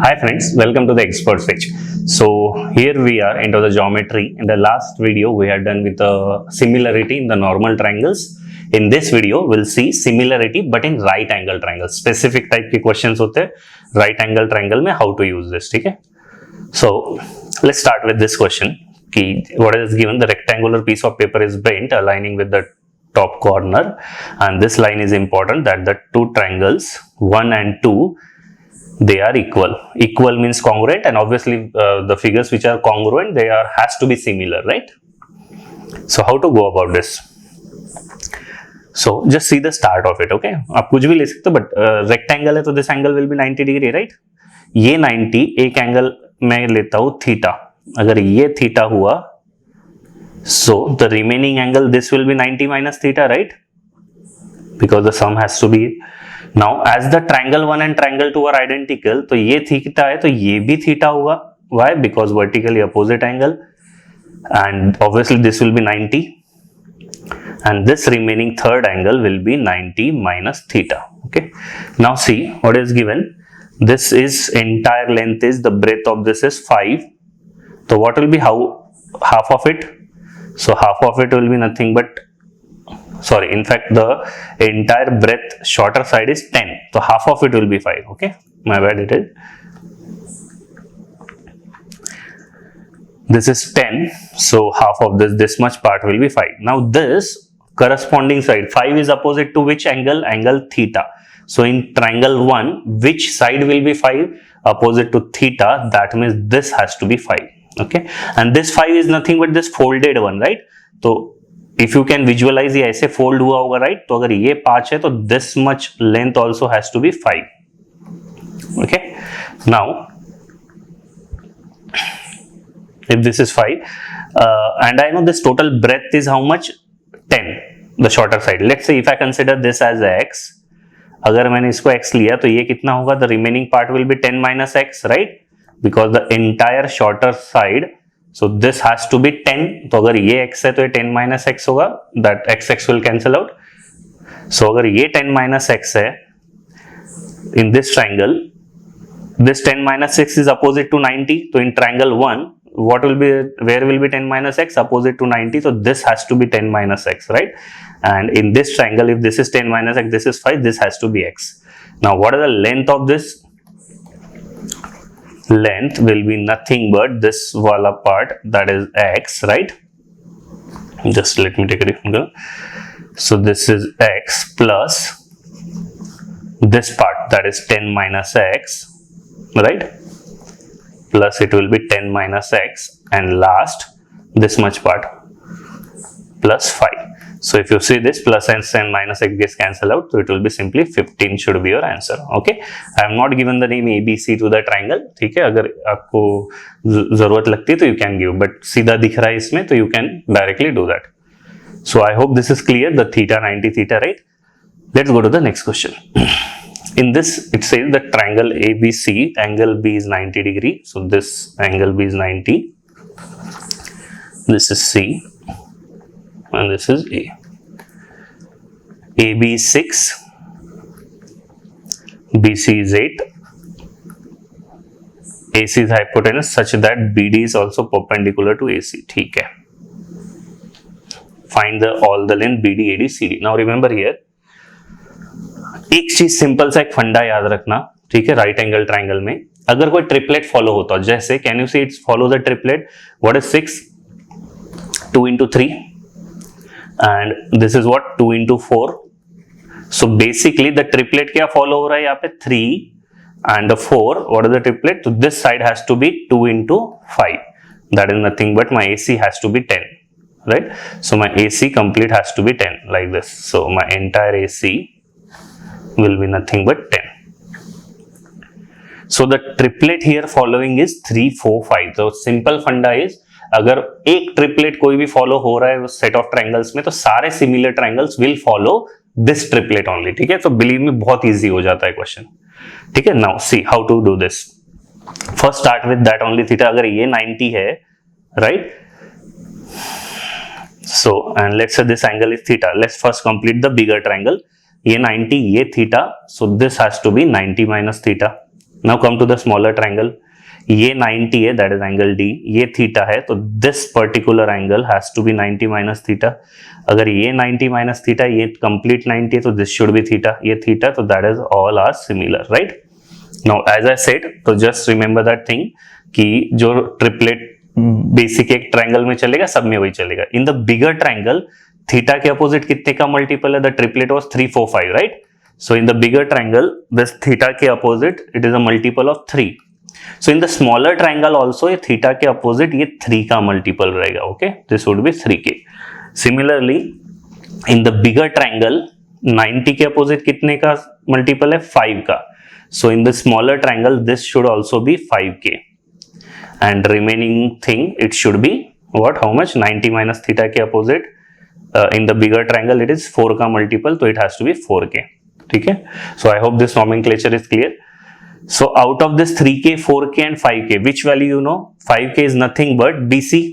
Hi friends, welcome to the Expert Switch. So here we are into the geometry. In the last video we had done with the similarity in the normal triangles. In this video we'll see similarity but in right angle triangle. Specific type के questions होते हैं right angle triangle में how to use this, ठीक है? So let's start with this question. कि what is given, the rectangular piece of paper is bent aligning with the top corner and this line is important that the two triangles 1 and 2 they are equal means congruent, and obviously the figures which are congruent they are has to be similar, right? So how to go about this? So just see the start of it. Okay, आप कुछ भी ले सकते हो but rectangle है तो this angle will be 90 degree, right? ये 90 एक एंगल मैं लेता हूँ थीटा, अगर ये थीटा हुआ so the remaining angle this will be 90 minus theta, right? Because the sum has to be. Now as the triangle 1 and triangle 2 are identical, तो ये थीटा है तो ये भी थीटा होगा. Why? Because vertically opposite angle, and obviously this will be 90, and this remaining third angle will be 90 minus theta. Okay. Now see what is given. This is entire length is the breadth of this is 5. So what will be half of it? So half of it will be nothing but, sorry, in fact the entire breadth shorter side is 10, so half of it will be 5. Okay, my bad, it is, this is 10, so half of this much part will be 5. Now this corresponding side 5 is opposite to which angle? Angle theta. So in triangle 1 which side will be 5? Opposite to theta, that means this has to be 5. Okay, and this 5 is nothing but this folded one, right? So if you can visualize ये ऐसे fold हुआ होगा, right? तो अगर ये 5 है तो this much length also has to be 5. Okay, now if this is 5 and I know this total breadth is how much? 10, the shorter side. Let's say if I consider this as x, अगर मैंने इसको x लिया तो ये कितना होगा? The remaining part will be 10 minus x, right? Because the entire shorter side, so this has to be 10. तो अगर ये x है तो ये 10 minus x होगा, that x will cancel out. So अगर ये 10 minus x है in this triangle, this 10 minus x is opposite to 90. So in triangle 1 what will be, where will be 10 minus x? Opposite to 90. So this has to be 10 minus x, right? And in this triangle if this is 10 minus x, this is 5, this has to be x. Now what is the length of this? Length will be nothing but this wala part, that is x, right? Just let me take a different color. So this is x plus this part, that is 10 minus x, right? Plus it will be 10 minus x, and last this much part plus 5. So if you see this plus and minus x gets cancelled out, so it will be simply 15 should be your answer. Okay, I have not given the name ABC to the triangle. ठीक है, अगर आपको जरूरत लगती है तो you can give, but सीधा दिख रहा है इसमें तो you can directly do that. So I hope this is clear, the theta 90 theta, right? Let's go to the next question. In this it says the triangle ABC, angle B is 90 degree. So this angle B is 90. This is C. And this is A. AB is 6, BC is 8, AC is hypotenuse such that BD is also perpendicular to AC. ठीक है. Find all the length BD, AD, CD. Now remember here, एक चीज simple सा एक फंडा याद रखना, ठीक है? राइट एंगल ट्राइंगल में अगर कोई ट्रिपलेट फॉलो होता है, जैसे can you see it's follow the triplet, what is 6? 2 into 3 and this is what 2 into 4. So basically the triplet क्या follow हो रहा है यहाँ पे? 3 and the 4. What is the triplet? So this side has to be 2 into 5. That is nothing but my AC has to be 10, right? So my AC complete has to be 10 like this. So my entire AC will be nothing but 10. So the triplet here following is 3, 4, 5. So simple funda is, अगर एक triplet कोई भी follow हो रहा है उस set of triangles में तो सारे similar triangles will follow this triplet only. ठीक है, तो बिलीव मी बहुत इजी हो जाता है क्वेश्चन. ठीक है, now see how to do this. First start with that only theta. अगर ये 90 है, right? So and let's say this angle is theta. Let's first complete the bigger triangle. ये 90, ये theta, so this has to be 90 minus theta. Now come to the smaller triangle. ये 90 है, that is angle D. ये theta है, तो this particular angle has to be 90 minus theta. अगर ये 90 minus theta, ये कंप्लीट 90 है, तो दिस शुड बी थीटा. ये थीटा, तो that is all are similar, right. Now as I said, तो जस्ट रिमेंबर दैट थिंग कि जो ट्रिपलेट बेसिक एक ट्रायंगल में चलेगा, सब में वही चलेगा. In the bigger triangle theta के अपोजिट कितने का मल्टीपल है? The triplet was 3 4 5, right. So in the bigger triangle this theta के opposite it is a multiple of 3. So in the smaller triangle also ये थीटा के opposite ये 3 का multiple रहेगा. Okay, this would be 3k. Similarly in the bigger triangle 90 के opposite कितने का multiple है? 5 का. So in the smaller triangle this should also be 5k. And remaining thing it should be what? How much? 90 minus theta के opposite in the bigger triangle it is 4 का multiple, तो it has to be 4k. ठीक है. So I hope this nomenclature is clear. So out of this 3k, 4k and 5k, which value you know? 5k is nothing but BC.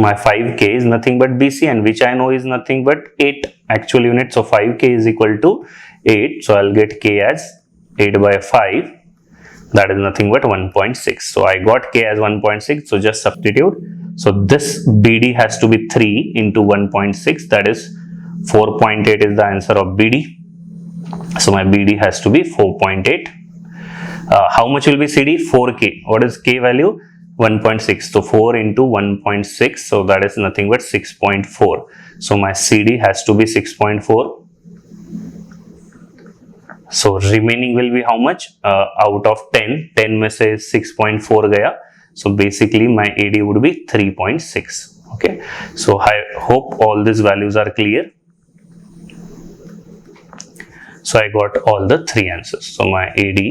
My 5k is nothing but BC, and which I know is nothing but 8 actual units. So 5k is equal to 8. So I'll get k as 8 by 5. That is nothing but 1.6. So I got k as 1.6. So just substitute. So this BD has to be 3 into 1.6. That is 4.8 is the answer of BD. So my BD has to be 4.8. How much will be CD? 4k. What is k value? 1.6. So 4 into 1.6. So that is nothing but 6.4. So my CD has to be 6.4. So remaining will be how much? Out of 10 में से 6.4 गया. So basically my AD would be 3.6. Okay. So I hope all these values are clear. So I got all the 3 answers. So my AD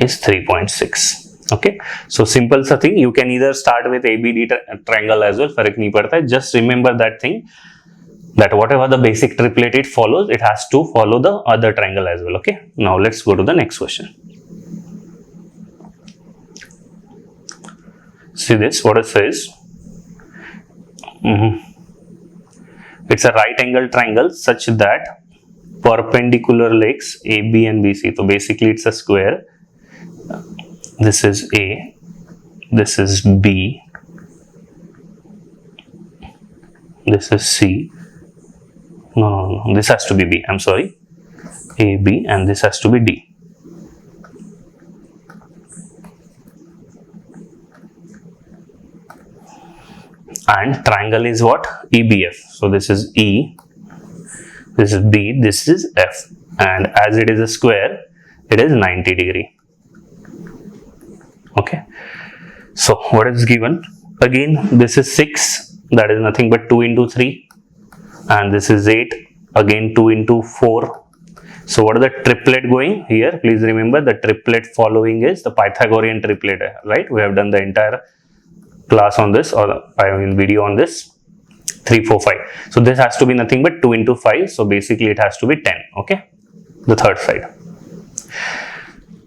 is 3.6. Okay. So simple सा thing. You can either start with ABD triangle as well. फर्क नहीं पड़ता है. Just remember that thing, that whatever the basic triplet it follows, it has to follow the other triangle as well. Okay, now let's go to the next question. See this, what it says. It's a right angle triangle such that perpendicular legs AB and BC. So basically it's a square. This is A, this is B, this is C. No, this has to be B. I'm sorry. A, B, and this has to be D. And triangle is what? EBF. So this is E, this is B, this is F. And as it is a square, it is 90 degree. Okay. So what is given? Again, this is 6. That is nothing but 2 into 3. And this is 8, again 2 into 4. So what is the triplet going here? Please remember the triplet following is the Pythagorean triplet, right? We have done the entire class on this, or I mean video on this. 3 4 5. So this has to be nothing but 2 into 5. So basically it has to be 10. Okay, the third side.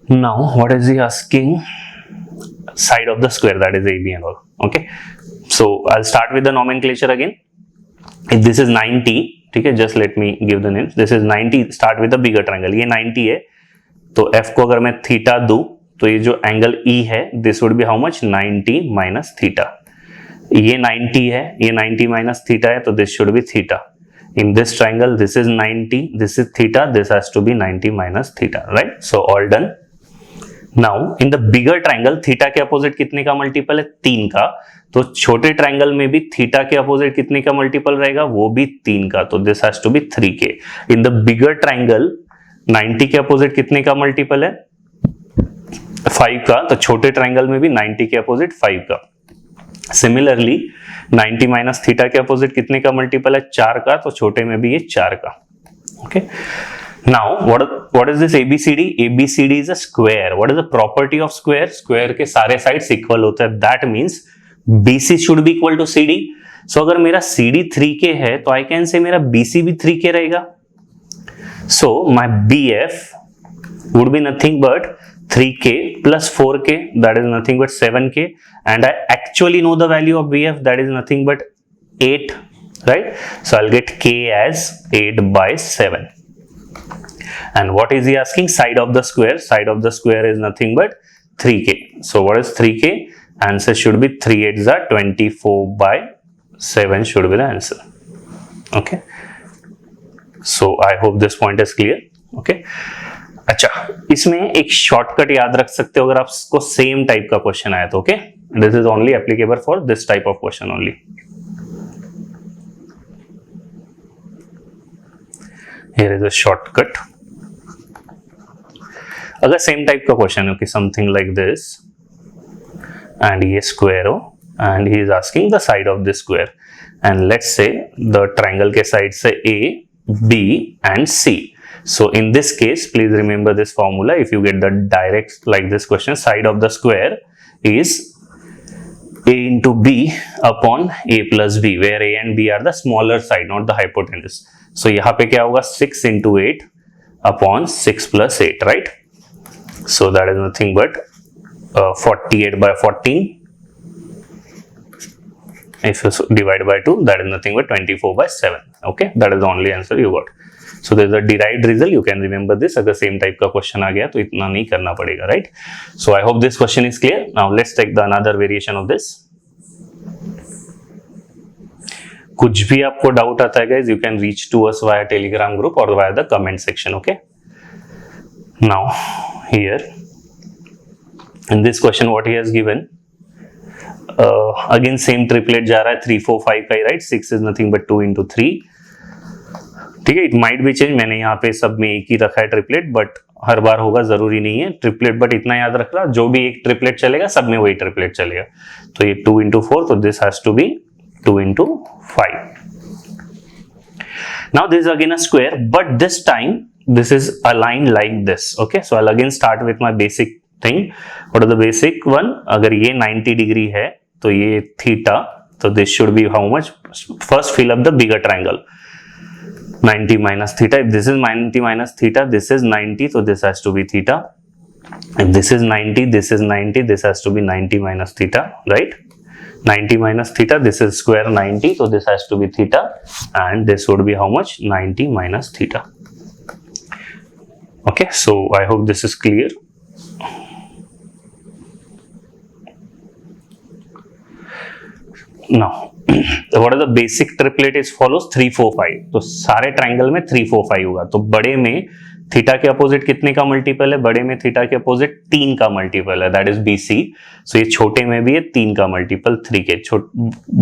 Now what is he asking? Side of the square, that is AB and all. Okay, so I'll start with the nomenclature again. If this is 90, ठीक है, just let me give the names. This is 90. Start with the bigger triangle. ये 90 है, तो F को अगर मैं theta दूं, तो ये जो एंगल E है, this would be how much? 90 minus theta. ये 90 है, ये 90 minus theta है, तो this should be theta. In this triangle, this is 90, this is theta, this has to be 90 minus theta, right? So all done. Now in the bigger triangle, theta के opposite कितने का multiple है? 3 का. तो छोटे triangle में भी theta के अपोजिट कितने का मल्टीपल रहेगा? वो भी 3 का. तो this has to be 3k. In the bigger triangle 90 के अपोजिट कितने का मल्टीपल है? 5 का. तो छोटे ट्रायंगल में भी 90 के अपोजिट 5 का. सिमिलरली 90 माइनस थीटा के अपोजिट कितने का मल्टीपल है? 4 का. तो छोटे में भी ये 4 का. Okay. Now what is this ABCD? ABCD is a square. What is the property of square? Square के सारे sides equal होते हैं. That means BC should be equal to CD. So अगर मेरा CD 3K है, तो I can say मेरा BC भी 3K रहेगा. So my BF would be nothing but 3K plus 4K, that is nothing but 7K, and I actually know the value of BF, that is nothing but 8, right? So I'll get K as 8 by 7. and what is he asking? Side of the square. Side of the square is nothing but 3k. So what is 3k? Answer should be 3 8s are 24 by 7 should be the answer. Okay, so I hope this point is clear. Okay, अच्छा, इसमें एक shortcut याद रख सकते हो अगर आपको same type का क्वेश्चन आया तो. Okay, this is only applicable for this type of question only. Here is a shortcut. अगर सेम टाइप का क्वेश्चन हो कि समथिंग लाइक दिस एंड ये स्क्वायर हो and he is asking the side of this square and let's से the triangle के side से A, B and C. So in this case, please remember this formula. If you get the direct like this question, side of the square is A into B upon A plus B, where A and B are the smaller side, not the hypotenuse. So यहाँ पे क्या होगा? 6 into 8 upon 6 plus 8, right? So that is nothing but 48 by 14. If you divide by 2, that is nothing but 24 by 7. Okay, that is the only answer you got. So there is a derived result. You can remember this. अगर same type का question आ गया तो इतना नहीं करना पड़ेगा, right? So I hope this question is clear. Now let's take the another variation of this. कुछ भी आपको डाउट आता है guys, you can reach to us via Telegram group or via the comment section. Okay. Now here in this question what he has given. Again same triplet जा रहा है 3 4 5 का, right? 6 is nothing but 2 into 3. ठीक है, it might be change. मैंने यहाँ पे सब में एक ही रखा है ट्रिपलेट, बट हर बार होगा जरूरी नहीं है ट्रिपलेट. बट इतना याद रखना, जो भी एक ट्रिपलेट चलेगा सब में वही ट्रिपलेट चलेगा. तो ये 2 into 4, तो this has to be 2 into 5. Now this again a square, but this time this is aligned like this. Okay, so I again start with my basic thing. What is the basic one? अगर ये 90 degree है तो ये theta, तो this should be how much? First fill up the bigger triangle. 90 minus theta. If this is 90 minus theta, this is 90, so this has to be theta. If this is 90, this is 90, this has to be 90 minus theta, right? 90 minus theta, this is square 90, so this has to be theta, and this would be how much? 90 minus theta. Okay, so I hope this is clear. Now what is the basic triplet is follows 3 4 5. तो सारे triangle में 3 4 5 होगा. तो बड़े में theta के opposite कितने का मल्टीपल है? बड़े में थीटा के अपोजिट 3 का मल्टीपल है, दैट इज BC. सो ये छोटे में भी है 3 का मल्टीपल 3 के.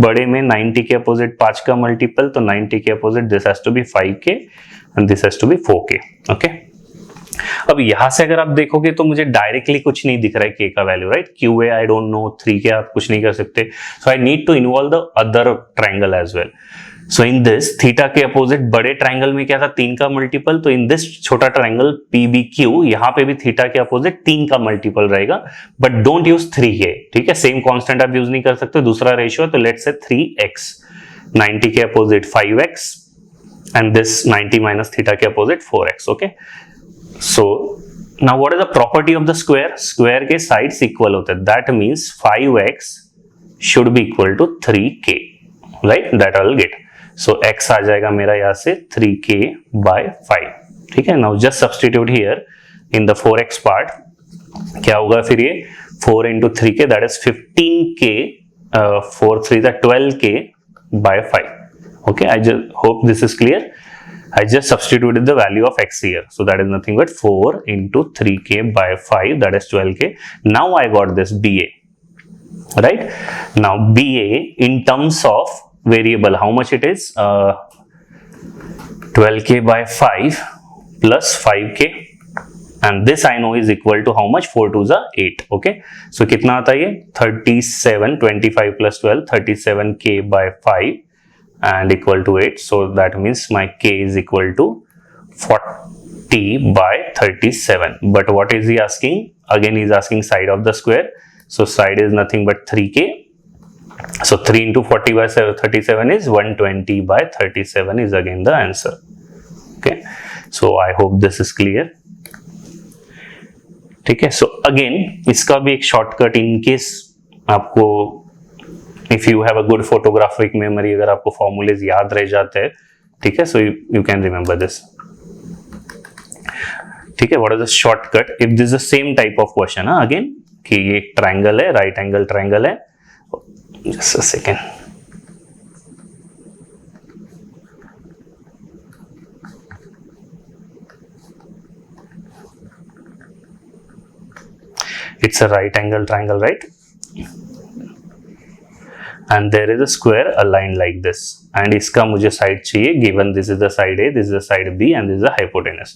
बड़े में 90 के अपोजिट 5 का मल्टीपल, तो 90 के opposite this has to be 5K and this has to be 4K. Okay, अब यहां से अगर आप देखोगे तो मुझे डायरेक्टली कुछ नहीं दिख रहा है k का value, right? QA I don't know, 3K आप कुछ नहीं कर सकते. So I need to involve the other triangle as well. So in this theta के अपोजिट बड़े ट्रायंगल में क्या था? 3 का मल्टीपल. तो इन दिस छोटा ट्रायंगल PBQ, यहाँ पे भी थीटा के अपोजिट 3 का मल्टीपल रहेगा, बट डोंट यूज 3K. ठीक है, सेम कांस्टेंट आप यूज नहीं कर सकते, दूसरा रेशियो है. तो लेट्स से 3x, 90 के opposite 5x and this 90 minus theta के opposite 4x. Okay, so now what is the property of the square? Square के sides equal होते हैं, that means 5x should be equal to 3k, right? That I will get. So x आ जाएगा मेरा यहाँ से 3k by 5. ठीक है, now just substitute here in the 4x part. क्या होगा फिर ये 4 into 3k, that is 15k. 4 3 is 12k by 5. Okay, I just hope this is clear. I just substituted the value of x here. So that is nothing but 4 into 3k by 5, that is 12k. Now I got this BA, right? Now BA in terms of variable, how much it is? 12k by 5 plus 5k. And this I know is equal to how much? 4 2s are 8. Okay. So कितना आता है ये? 37, 25 plus 12, 37k by 5. And equal to 8, so that means my k is equal to 40 by 37. But what is he asking? Again he is asking side of the square, so side is nothing but 3k. So 3 into 40 by 37 is 120 by 37 is again the answer. Okay, so I hope this is clear. ठीक है, so again इसका भी एक shortcut in case आपको, if you have a good photographic memory, अगर आपको formulas याद रह जाते हैं, ठीक है, so you can remember this. ठीक है, what is the shortcut if this the same type of question again कि ये एक ट्राइंगल है, राइट एंगल ट्राइंगल है. Just a second. It's a right angle triangle, right? And there is a square aligned like this. And इसका मुझे side चाहिए. Given this is the side A, this is the side B, and this is the hypotenuse.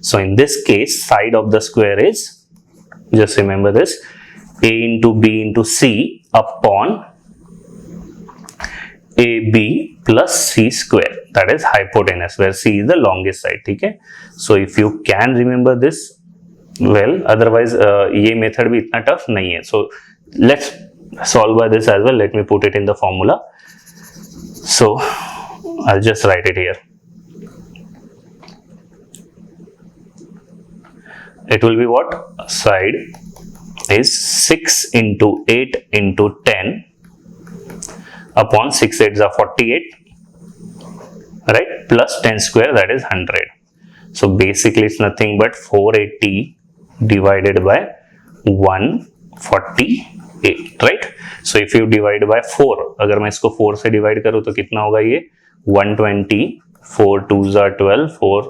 So in this case, side of the square is, just remember this, A into B into C upon AB plus C square. That is hypotenuse, where C is the longest side. ठीक है? So if you can remember this, well, otherwise ये method भी इतना tough नहीं है. So let's solve by this as well. Let me put it in the formula. So I'll just write it here. It will be what? Side is 6 into 8 into 10 upon 6 8s are 48, right? Plus 10 square, that is 100. So basically it's nothing but 480 divided by 148, right? So if you divide by 4, अगर मैं इसको 4 से divide करूँ तो कितना होगा ये 120, 4 2s are 12, 4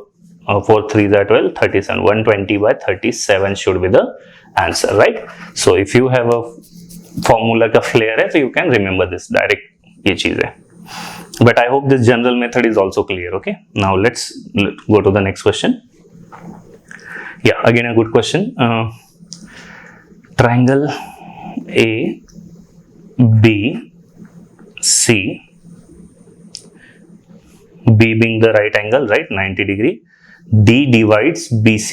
3s are 12, 37. 120 by 37 should be the answer, right? So if you have a formula का flair है तो you can remember this direct, ये चीज है. But I hope this general method is also clear. Okay, now let's go to the next question. Yeah, again a good question. Triangle A, B, C, B being the right angle, right, 90 degree. D divides BC.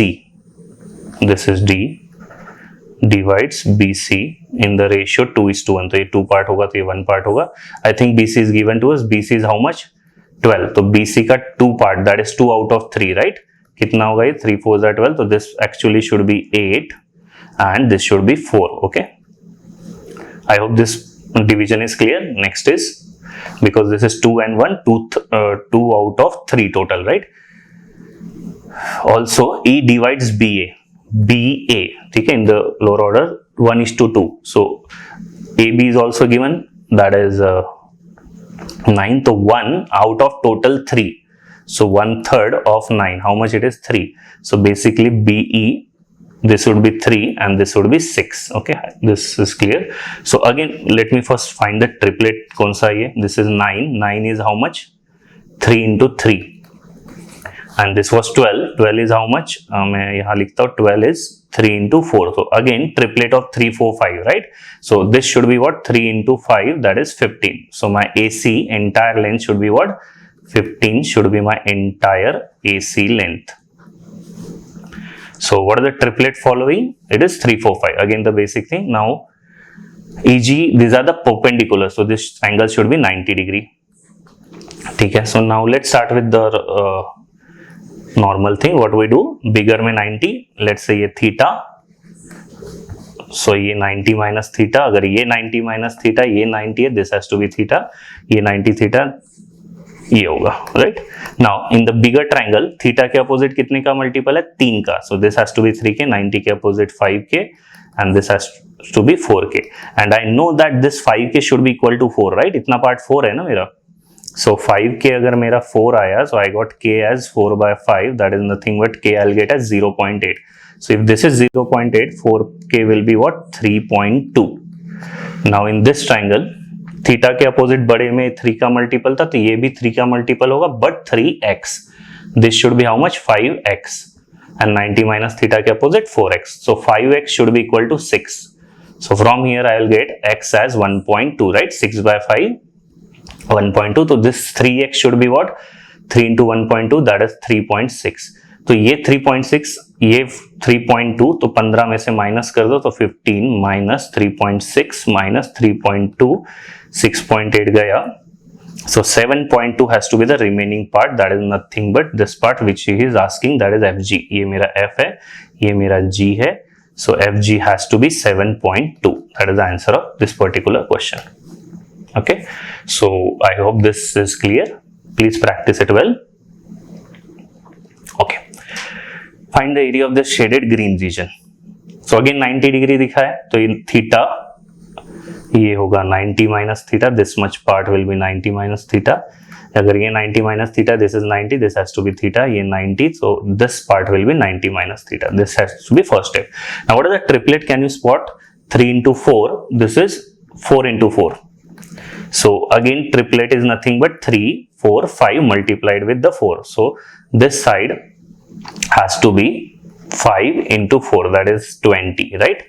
This is D divides BC in the ratio 2:1. तो ये 2 part होगा तो ये 1 part होगा. I think BC is given to us. BC is how much? 12. तो BC का 2 part, that is 2 out of 3, right? कितना होगा ये 3 4s are 12. तो this actually should be 8 and this should be 4. Okay, I hope this division is clear. Next is, because this is 2 and 1, 2 out of 3 total, right? Also E divides BA, ठीक है, in the lower order 1:2. So AB is also given, that is 9. तो 1 out of total 3. So 1/3 of 9, how much it is? 3. So basically BE, this would be 3 and this would be 6. Okay, this is clear. So again let me first find the triplet. कौन सा ये? This is 9. 9 is how much? 3 into 3. And this was 12. 12 is how much? मैं यहाँ लिखता हूँ 12 is 3 into 4. So again triplet of 3 4 5, right? So this should be what? 3 into 5, that is 15. So my AC entire length should be what? 15 should be my entire AC length. So what are the triplet following? It is 3 4 5. Again the basic thing. Now EG, these are the perpendicular, so this angle should be 90 degree. ठीक है. So now let's start with the normal thing. What we do? Bigger में 90, let's say ये theta. So ये 90 minus theta. अगर ये 90 minus theta, ये 90 है, this has to be theta. ये 90 theta, ये होगा, right? Now in the bigger triangle theta के अपोजिट कितने का मल्टीपल है? 3 का. So this has to be 3 K, 90 के opposite 5 K, and this has to be 4 K. And I know that this 5 K should be equal to 4, right? इतना part 4 है ना मेरा. सो 5 के अगर मेरा 4 आया, so I got k as 4/5, that is nothing but k I will get as 0.8. So if this is 0.8, 4k will be what? 3.2. Now in this triangle theta के opposite बड़े में 3 का मल्टीपल था, तो ये भी 3 का मल्टीपल होगा, but 3x. This should be how much? 5x. And 90 minus theta के opposite 4x. So 5x should be equal to 6. So from here I will get x as 1.2, right? 6/5, 1.2. तो this 3x should be what? 3 into 1.2, that is 3.6. तो ये 3.6, ये 3.2, तो 15 में से minus कर दो तो 15 माइनस 3.6 माइनस 3.2, 6.8 गया. So 7.2 has to be the remaining part, that is nothing but this part which he is asking, that is FG. ये मेरा F है, ये मेरा G है. So FG has to be 7.2. That is the answer of this particular question. Okay, so I hope this is clear. Please practice it well. Okay. Find the area of the shaded green region. So again 90 degree दिखा है तो in theta ये होगा 90 minus theta, this much part will be 90 minus theta. अगर ये 90 minus theta, this is 90, this has to be theta, ये 90, so this part will be 90 minus theta. This has to be first step. Now what is the triplet? Can you spot? 3 into 4, this is 4 into 4. So again triplet is nothing but 3, 4, 5 multiplied with the 4. So this side has to be 5 into 4, that is 20, right?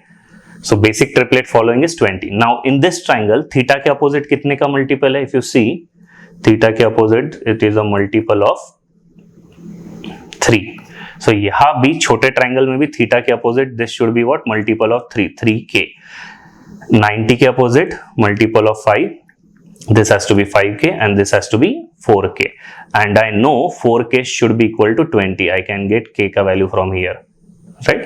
So basic triplet following is 20. Now in this triangle, theta के opposite कितने का multiple है? If you see, theta के opposite it is a multiple of 3. So यहाँ भी छोटे triangle में भी theta के opposite this should be what? Multiple of 3, 3k. 90 के opposite multiple of 5. This has to be 5k and this has to be 4k. And I know 4k should be equal to 20. I can get k का value from here, right?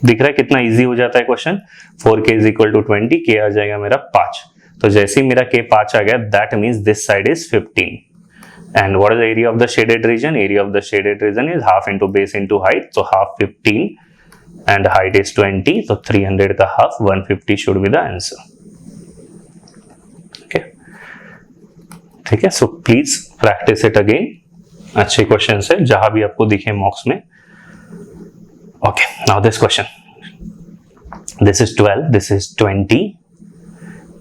दिख रहा है कितना easy हो जाता है question. 4k is equal to 20, k आ जाएगा मेरा 5. तो जैसे ही मेरा k 5 आ गया, that means this side is 15. And what is the area of the shaded region? Area of the shaded region is half into base into height. So half 15 and height is 20. So 300 का half 150 should be the answer. Okay. ठीक है. So please practice it again. अच्छे question है जहां भी आपको दिखे मॉक्स में. Okay. Now this question. This is 12. This is 20.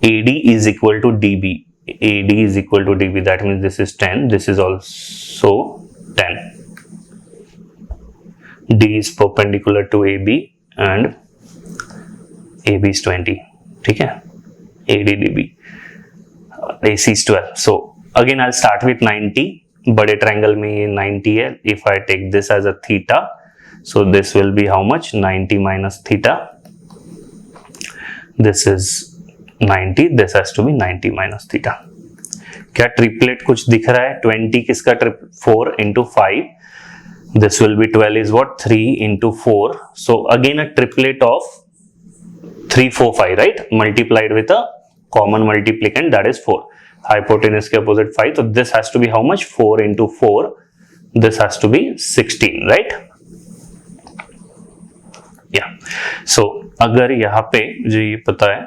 AD is equal to DB. AD is equal to DB. That means this is 10. This is also 10. D is perpendicular to AB and AB is 20. ठीक है? AD DB. AC is 12. So again I'll start with 90. बड़े triangle में ये 90 है. If I take this as a theta, so this will be how much? 90 minus theta. This is 90. This has to be 90 minus theta. क्या triplet कुछ दिख रहा है? 20 किसका 4 into 5. This will be 12 is what? 3 into 4. So again a triplet of 3, 4, 5, right? Multiplied with a common multiplicand, that is 4. Hypotenuse के opposite 5. So this has to be how much? 4 into 4. This has to be 16, right? Yeah. So अगर यहाँ पे जो ये पता है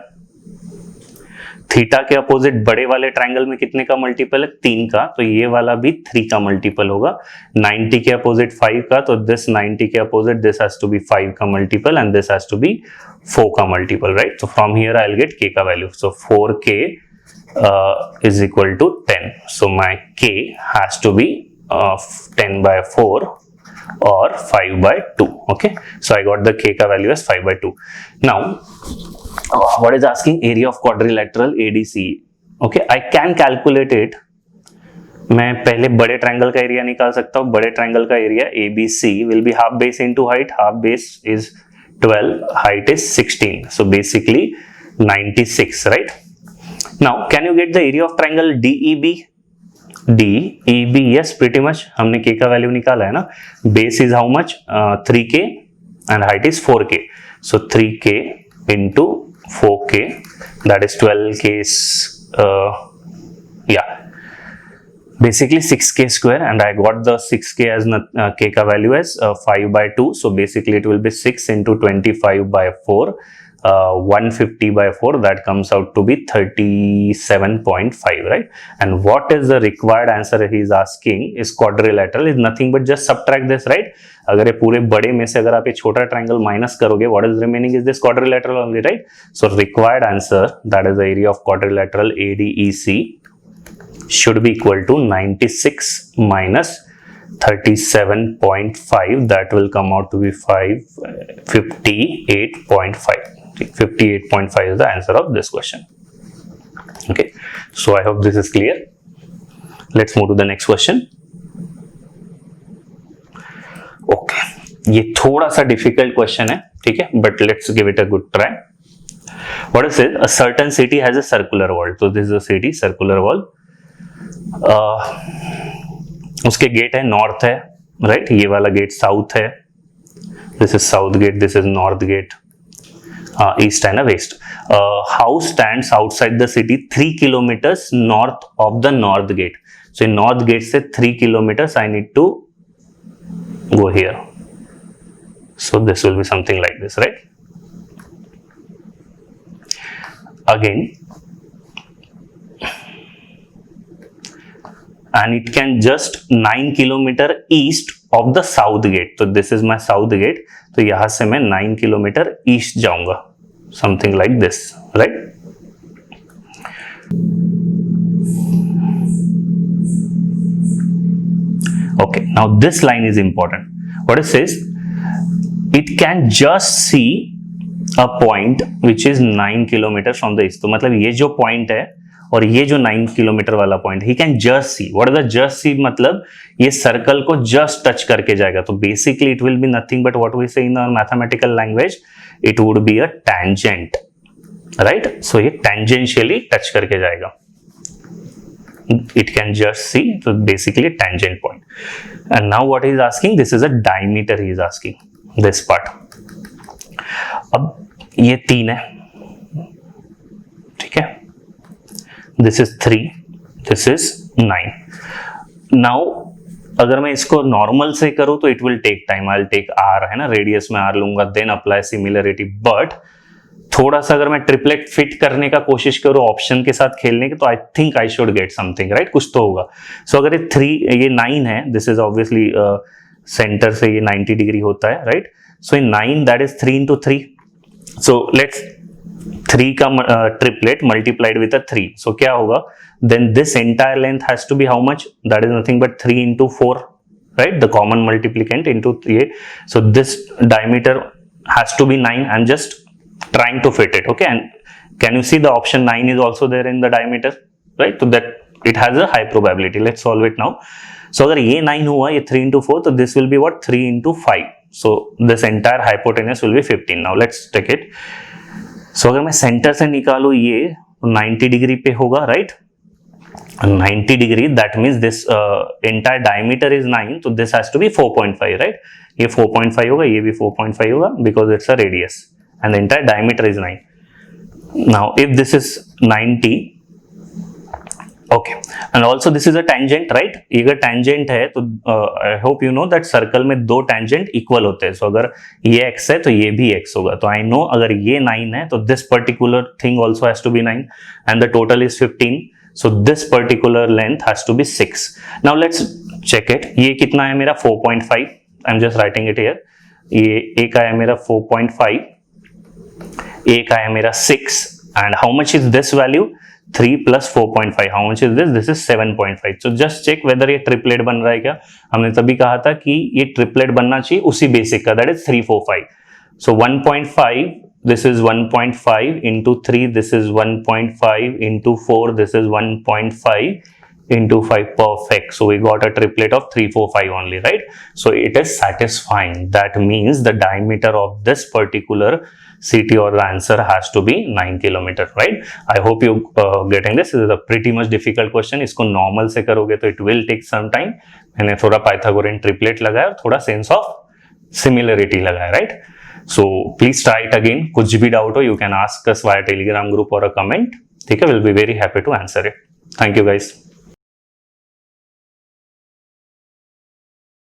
theta के opposite बड़े वाले ट्रायंगल में कितने का मल्टीपल है? 3 का. तो ये वाला भी 3 का मल्टीपल होगा. 90 के अपोजिट 5 का, तो दिस 90 के opposite this has to be 5 का multiple and this has to be 4 का multiple, right? So from here I will get k का वैल्यू. सो 4k is equal to 10. So my k has to be 10 by 4 or 5 by 2. Okay, so I got the k ka value as 5 by 2. Now what is asking? Area of quadrilateral ADC. Okay, I can calculate it. मैं पहले बड़े triangle का area निकाल सकता हूँ. बड़े triangle का area ABC will be half base into height. Half base is 12, height is 16. So basically 96, right? Now can you get the area of triangle DEB? DEB, yes, pretty much. हमने k का value निकाला है ना. Base is how much? 3k and height is 4k. So 3k into 4k, that is 12k is yeah, basically 6k square, and I got the 6k as k ka value as 5 by 2. So basically it will be 6 into 25 by 4, 150 by 4, that comes out to be 37.5, right? And what is the required answer he is asking is quadrilateral is nothing but just subtract this, right? अगर ये पूरे बड़े में से अगर आप ये छोटा ट्रायंगल माइनस करोगे, what is remaining is this quadrilateral only, right? So required answer, that is the area of quadrilateral ADEC, should be equal to 96 minus 37.5. That will come out to be 58.5. 58.5 is the answer of this question. Okay, so I hope this is clear. Let's move to the next question. Okay, ये थोड़ा सा difficult question है, ठीक है, but let's give it a good try. What is it? A certain city has a circular wall. So this is a city, circular wall. उसके gate है, north है, right? ये वाला गेट साउथ है. This is south gate, this is north gate, east and west. House stands outside the city 3 kilometers north of the north gate. So north gate से 3 kilometers I need to go here. So this will be something like this, right? Again, and it can just 9 kilometre east of the south gate. तो this is my south gate, तो यहां से मैं 9 kilometre east जाऊंगा, something like this, right? Okay, now this line is important. What it says, it can just see a point which is 9 kilometers from the east. तो मतलब ये जो point है और ये जो 9 किलोमीटर वाला point, he can just see. What is the just see? मतलब ये सर्कल को जस्ट टच करके जाएगा. तो basically it will be nothing but what we say in mathematical language, it would be a tangent, right? So ये tangentially touch करके जाएगा. It can just see, so basically a tangent point. And now what he is asking, this is a diameter he is asking, this part. अब ये 3 है, ठीक है? This is 3, this is 9. Now अगर मैं इसको नॉर्मल से करूं तो it will take time. I will take r, है ना, रेडियस में r लूंगा, देन अप्लाई सिमिलरिटी. बट थोड़ा सा अगर मैं ट्रिपलेट फिट करने का कोशिश करूं ऑप्शन के साथ खेलने की, तो I think I should get something, right? कुछ तो होगा. सो अगर ये 9 है, दिस इज ऑब्वियसली सेंटर से ये 90 डिग्री होता है, right? So in 9 that is 3 into 3. So let's 3 का ट्रिपलेट मल्टीप्लाइड विद 3. सो क्या होगा? Then this entire length has to be how much? That is nothing but 3 into 4, right? The common multiplicant into ये. So this diameter has to be 9. I am just trying to fit it, okay? And can you see the option 9 is also there in the diameter, right? So that it has a high probability. Let's solve it now. So अगर ये 9 हुआ, ये 3 into 4, तो this will be what? 3 into 5. So this entire hypotenuse will be 15. Now let's take it. So अगर मैं center से निकालू ये, 90 डिग्री पे होगा, right? 90 degree, that means this entire diameter is 9, so this has to be 4.5, right? ये 4.5 होगा, ये भी 4.5 होगा, because it's a radius. And the entire diameter is 9. Now if this is 90, okay, and also this is a tangent, right? अगर tangent है तो I hope you know that circle में 2 tangent equal होते हैं. So अगर ये x है तो ये भी x होगा. तो I know अगर ये 9 है तो this particular thing also has to be 9, and the total is 15. So this particular length has to be 6. Now let's check it. ये कितना है मेरा? 4.5. I'm just writing it here. ये एक आया मेरा 4.5, एक आया मेरा 6, and how much is this value? 3 plus 4.5. how much is this? This is 7.5. so just check whether ये ट्रिपलेट बन रहा है क्या. हमने तभी कहा था कि ये ट्रिपलेट बनना चाहिए उसी बेसिक का, that is 3 4 5. so 1.5, this is 1.5 into 3, this is 1.5 into 4, this is 1.5 into 5. Perfect. So we got a triplet of 3 4 5 only, right? So it is satisfying. That means the diameter of this particular CT, or the answer has to be 9 kilometer, right? I hope you getting this. This is a pretty much difficult question. इसको normal से करोगे तो it will take some time. मैंने थोड़ा Pythagorean triplet लगाया और थोड़ा sense of similarity लगाया, right? So please try it again. कुछ भी doubt हो, you can ask us via Telegram group or a comment. ठीक है? We'll be very happy to answer it. Thank you guys.